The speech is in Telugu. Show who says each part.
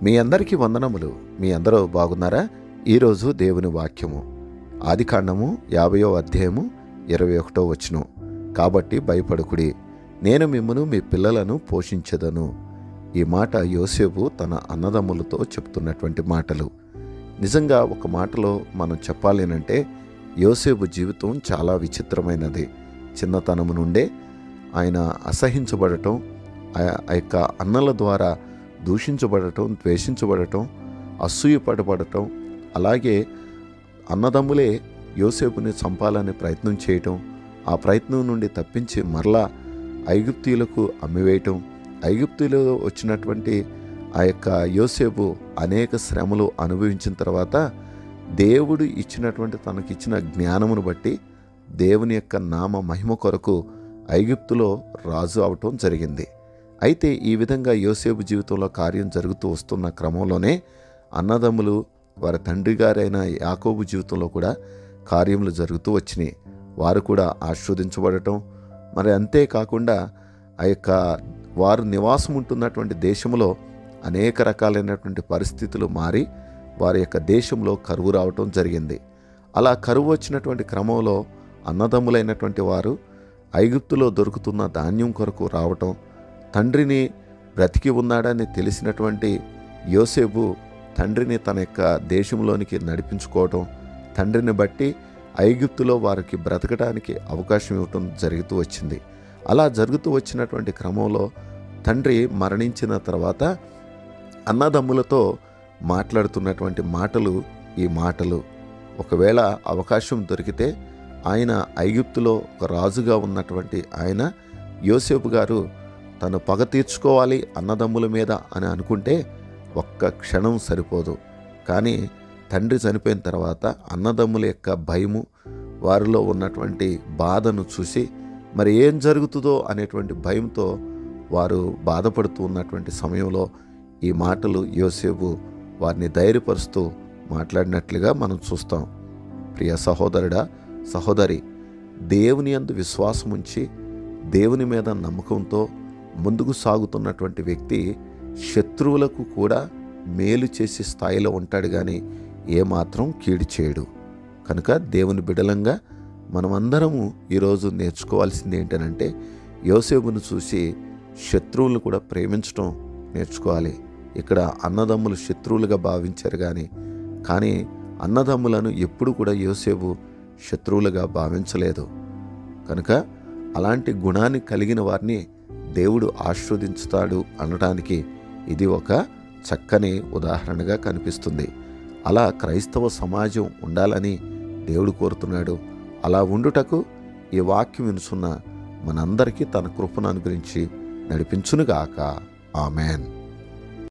Speaker 1: మీ అందరికీ వందనములు. మీ అందరూ బాగున్నారా? ఈరోజు దేవుని వాక్యము ఆదికాండము 50వ అధ్యాయము 21వ వచనం. కాబట్టి భయపడకుడి, నేను మిమ్మును మీ పిల్లలను పోషించెదను. ఈ మాట యోసేపు తన అన్నదమ్ములతో చెప్తున్నటువంటి మాటలు. నిజంగా ఒక మాటలో మనం చెప్పాలేనంటే యోసేపు జీవితం చాలా విచిత్రమైనది. చిన్నతనము నుండే ఆయన అసహించబడటం, ఆ యొక్క అన్నల ద్వారా దూషించబడటం, ద్వేషించబడటం, అసూయపడబడటం, అలాగే అన్నదమ్ములే యోసేపుని చంపాలని ప్రయత్నం చేయటం, ఆ ప్రయత్నం నుండి తప్పించి మరలా ఐగుప్తీయులకు అమ్మివేయటం, ఐగుప్తీయులు వచ్చినటువంటి ఆ యొక్క యోసేపు అనేక శ్రమలు అనుభవించిన తర్వాత దేవుడు ఇచ్చినటువంటి తనకిచ్చిన జ్ఞానమును బట్టి దేవుని యొక్క నామ మహిమ కొరకు ఐగుప్తులో రాజు అవటం జరిగింది. అయితే ఈ విధంగా యోసేపు జీవితంలో కార్యం జరుగుతూ వస్తున్న క్రమంలోనే అన్నదమ్ములు వారి తండ్రి గారైన యాకోబు జీవితంలో కూడా కార్యములు జరుగుతూ వచ్చినాయి. వారు కూడా ఆశీర్వదించబడటం, మరి అంతేకాకుండా ఆ యొక్క వారు నివాసం ఉంటున్నటువంటి దేశంలో అనేక రకాలైనటువంటి పరిస్థితులు మారి వారి యొక్క దేశంలో కరువు రావటం జరిగింది. అలా కరువు వచ్చినటువంటి క్రమంలో అన్నదమ్ములైనటువంటి వారు ఐగుప్తులో దొరుకుతున్న ధాన్యం కొరకు రావటం, తండ్రిని బ్రతికి ఉన్నాడని తెలిసినటువంటి యోసేపు తండ్రిని తన యొక్క దేశంలోనికి నడిపించుకోవటం, తండ్రిని బట్టి ఐగుప్తులో వారికి బ్రతకడానికి అవకాశం ఇవ్వటం జరుగుతూ వచ్చింది. అలా జరుగుతూ వచ్చినటువంటి క్రమంలో తండ్రి మరణించిన తర్వాత అన్నదమ్ములతో మాట్లాడుతున్నటువంటి మాటలు ఈ మాటలు. ఒకవేళ అవకాశం దొరికితే ఆయన ఐగుప్తులో ఒక రాజుగా ఉన్నటువంటి ఆయన యోసేపు గారు తను పగ తీర్చుకోవాలి అన్నదమ్ముల మీద అని అనుకుంటే ఒక్క క్షణం సరిపోదు. కానీ తండ్రి చనిపోయిన తర్వాత అన్నదమ్ముల యొక్క భయము, వారిలో ఉన్నటువంటి బాధను చూసి మరి ఏం జరుగుతుందో అనేటువంటి భయంతో వారు బాధపడుతూ ఉన్నటువంటి సమయంలో ఈ మాటలు యోసేపు వారిని ధైర్యపరుస్తూ మాట్లాడినట్లుగా మనం చూస్తాం. ప్రియ సహోదరుడా, సహోదరి, దేవుని యందు విశ్వాసం ఉంచి దేవుని మీద నమ్మకంతో ముందుకు సాగుతున్నటువంటి వ్యక్తి శత్రువులకు కూడా మేలు చేసే స్థాయిలో ఉంటాడు, కానీ ఏమాత్రం కీడు చేయడు. కనుక దేవుని బిడలంగా మనమందరము ఈరోజు నేర్చుకోవాల్సింది ఏంటనంటే యోసేపును చూసి శత్రువులను కూడా ప్రేమించడం నేర్చుకోవాలి. ఇక్కడ అన్నదమ్ములు శత్రువులుగా భావించారు, కానీ అన్నదమ్ములను ఎప్పుడు కూడా యోసేపు శత్రువులుగా భావించలేదు. కనుక అలాంటి గుణాన్ని కలిగిన వారిని దేవుడు ఆశీర్వదించుతాడు అనడానికి ఇది ఒక చక్కని ఉదాహరణగా కనిపిస్తుంది. అలా క్రైస్తవ సమాజం ఉండాలని దేవుడు కోరుతున్నాడు. అలా ఉండుటకు ఈ వాక్యం వినుసున్న మనందరికీ తన కృపను అనుగ్రహించి నడిపించునుగాక. ఆమెన్.